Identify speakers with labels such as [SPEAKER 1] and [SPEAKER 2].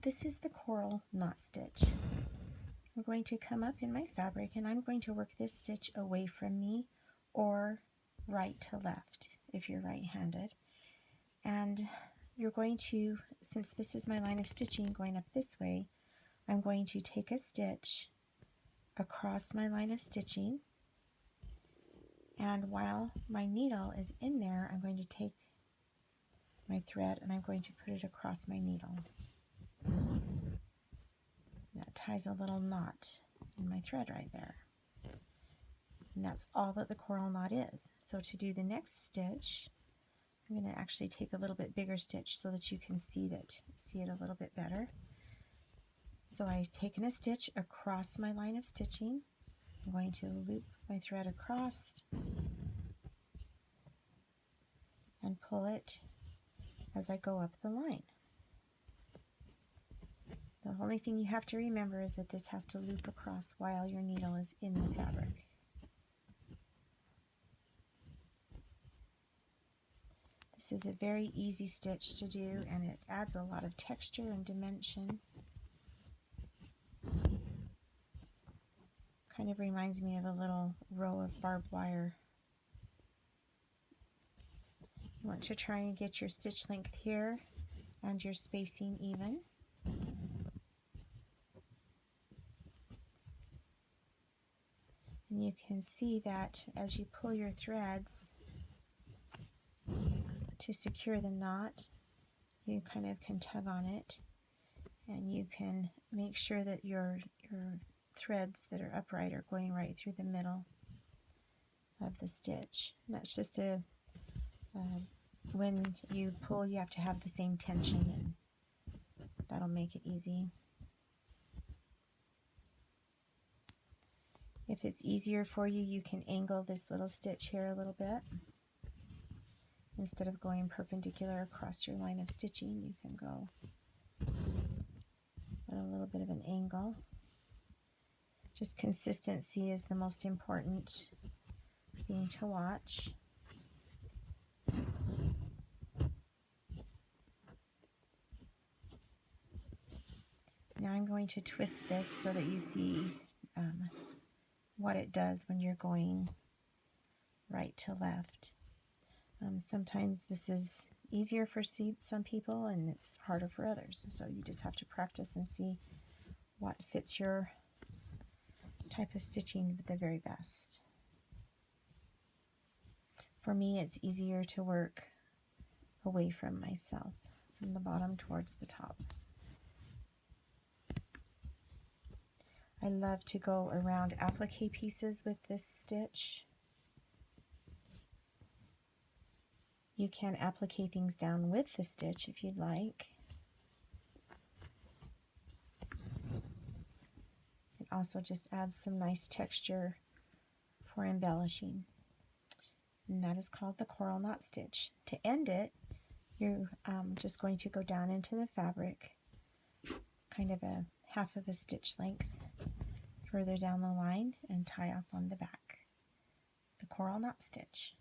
[SPEAKER 1] this is the coral knot stitch. I'm going to come up in my fabric and I'm going to work this stitch away from me, or right to left if you're right-handed. And you're going to, since this is my line of stitching going up this way, I'm going to take a stitch across my line of stitching, and while my needle is in there, I'm going to take my thread and I'm going to put it across my needle. That ties a little knot in my thread right there. And that's all that the coral knot is. So to do the next stitch, I'm going to actually take a little bit bigger stitch so that you can see it a little bit better. So I've taken a stitch across my line of stitching. I'm going to loop my thread across and pull it as I go up the line. The only thing you have to remember is that this has to loop across while your needle is in the fabric. This is a very easy stitch to do, and it adds a lot of texture and dimension. Kind of reminds me of a little row of barbed wire. You want to try and get your stitch length here and your spacing even. And you can see that as you pull your threads to secure the knot, you kind of can tug on it, and you can make sure that your threads that are upright are going right through the middle of the stitch. And that's just when you pull, you have to have the same tension, and that'll make it easy. If it's easier for you, you can angle this little stitch here a little bit. Instead of going perpendicular across your line of stitching, you can go at a little bit of an angle. Just consistency is the most important thing to watch. Now I'm going to twist this so that you see what it does when you're going right to left. Sometimes this is easier for some people and it's harder for others. So you just have to practice and see what fits your type of stitching the very best. For me, it's easier to work away from myself, from the bottom towards the top. I love to go around applique pieces with this stitch. You can applique things down with the stitch if you'd like. It also just adds some nice texture for embellishing. And that is called the coral knot stitch. To end it, you're just going to go down into the fabric, kind of a half of a stitch length further down the line, and tie off on the back. The coral knot stitch.